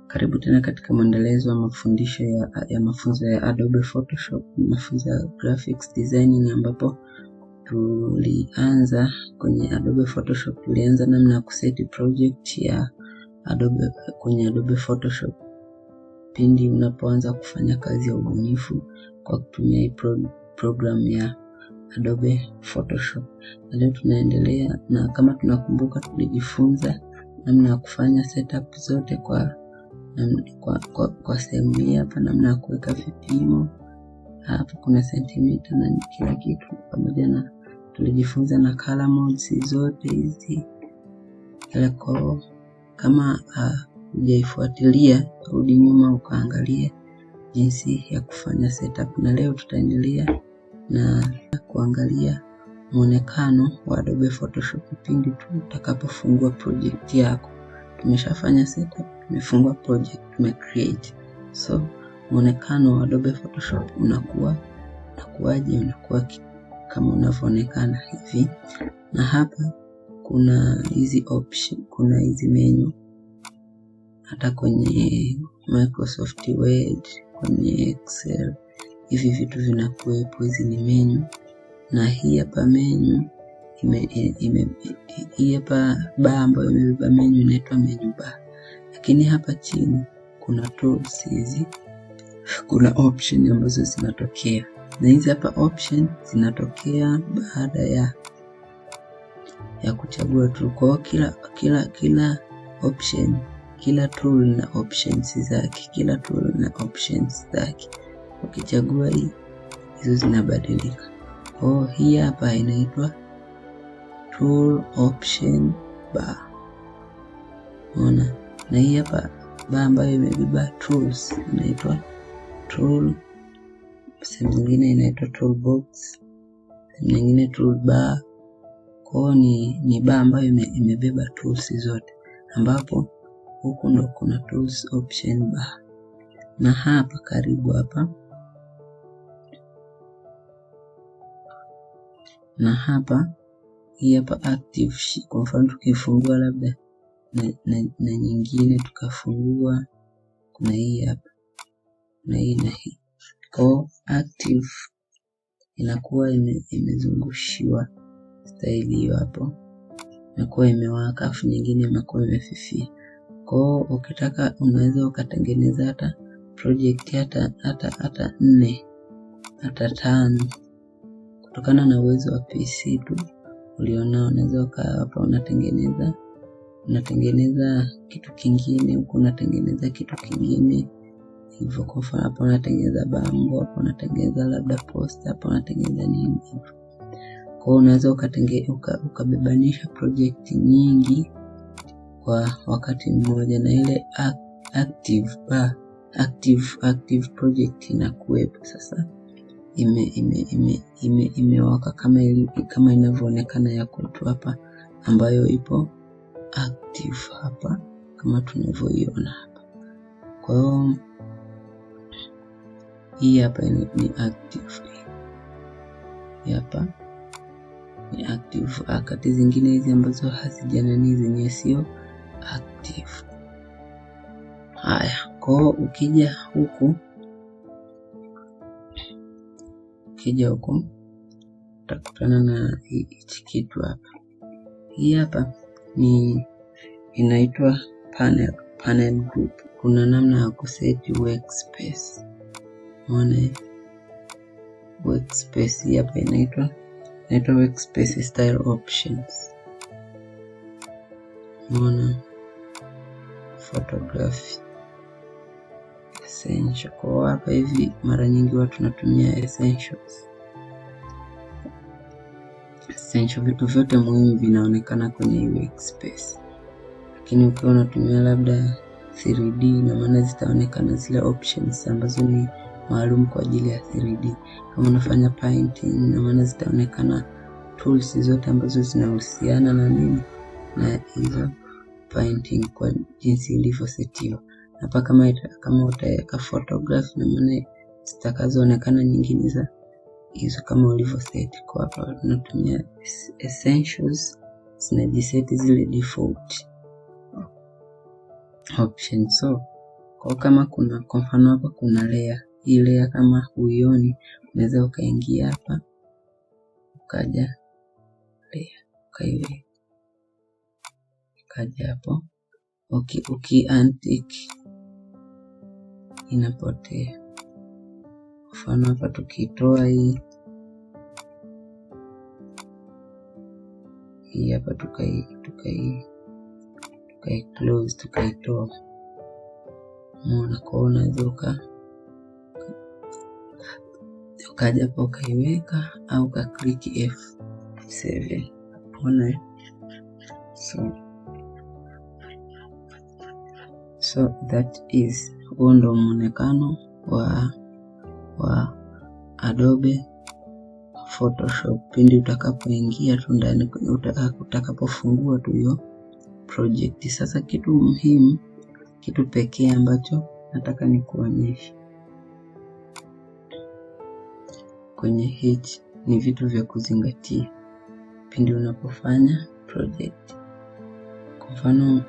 Karibu tena katika mwendelezo wa mafundisho ya mafunzo ya Adobe Photoshop, mafunzo ya graphics designing, ambapo tulianza kwenye Adobe Photoshop. Tulianza namna ya kuseti project ya Adobe kwenye Adobe Photoshop pindi unapoanza kufanya kazi ya ubunifu kwa kutumia hii program ya Adobe Photoshop. Na leo tunaendelea, na kama tunakumbuka tulijifunza namna ya kufanya setup zote kwa sehemu hii hapa, namna ya kuweka vipimo. Hapa kuna sentimita na kila kitu, pamoja na tulijifunza na color modes zote hizi. Kama hujaifuatilia, rudi nyuma ukaangalia jinsi ya kufanya setup. Na leo tutaendelea na kuangalia muonekano wa Adobe Photoshop pindi tu utakapofungua project yako. Tumeshafanya setup, tumefungua project, tumecreate. So muonekano wa Adobe Photoshop unakuwa kama unavyoonekana hivi. Na hapa kuna hizi option, kuna hizi menu. Hata kwenye Microsoft Word, kwenye Excel, hivi vitu vinakuwepo. Hizi ni menu, na hii hapa menu hii hapa bar ambayo imebeba menu inaitwa menu bar. Lakini hapa chini kuna tools hizi, kuna option ambazo zinatokea, na hizi hapa option zinatokea baada ya kuchagua tu. Kwa kila option, kila tool na options zake, Ukichagua hizo zinabadilika. Hii hapa inaitwa tool option bar. Unaona? Na hii hapa bar ambayo imebeba tools inaitwa tool, sehemu nyingine inaitwa toolbox, sehemu nyingine toolbar. Ni bar ambayo imebeba tools zote, ambapo huku ndo kuna tools option bar. Na hapa karibu hapa, na hapa hii hapa active. Kwa mfano tukifungua labda na nyingine tukafungua, kuna hii hapa na hii na hii. Active inakuwa imezungushiwa style hiyo hapo, inakuwa imewaka, afu nyingine inakuwa imefifia. Ukitaka unaweza ukatengeneza hata project hata 4 hata 5 kutokana na uwezo wa PC tu ulionao. Unaweza hapa unatengeneza kitu kingine, huko unatengeneza kitu kingine hivyo. Kwa mfano hapa unatengeneza bango, hapa unatengeneza labda poster, hapa unatengeneza nini hivyo. Unaweza ukabebanisha project nyingi kwa wakati mmoja, na ile active project inakuwepo sasa imewaka kama inavyoonekana ya kwetu hapa, ambayo ipo active hapa kama tunavyoiona hapa. Kwa hiyo hii hapa ni active, hii hapa ni active. Akati zingine hizi ambazo hazijanani zenye sio active. Haya, ukija huku utakutana na hichi kitu hapa. Hii hapa inaitwa panel group. Kuna namna ya kuseti workspace. Unaona workspace hii hapa inaitwa workspace style options. Unaona photography essential. Kwa hapa hivi mara nyingi watu tunatumia essentials. Vitu vyote muhimu vinaonekana kwenye workspace. Lakini ukiwa unatumia labda 3D, na maana zitaonekana zile options ambazo ni maalum kwa ajili ya 3D. Kama unafanya painting, na maana zitaonekana tools zote ambazo zinahusiana na nini, na hizo painting kwa jinsi ilivyosetiwa. Hapa kama utaweka photograph, na maana zitakazoonekana nyingine za hizo kama ulivyoset. Kwa hapa tunatumia essentials, zinajiseti zile default options. Kwa kama kwa mfano hapa kuna layer, hii layer kama huioni, unaweza ukaingia hapa ukaja layer ukaiweka, ukaja hapo uki-untick inapotea. Mfano hapa tukitoa hii hapa tukai close tukaitoa, umeona. Kwa unaweza ukaja hapo ukaiweka au uka click F7, unaona. So that is, huo ndo muonekano wa Adobe Photoshop pindi utakapoingia tu ndani, utakapofungua tu hiyo project. Sasa kitu muhimu, kitu pekee ambacho nataka nikuonyeshe kwenye hichi ni vitu vya kuzingatia pindi unapofanya project. Kwa mfano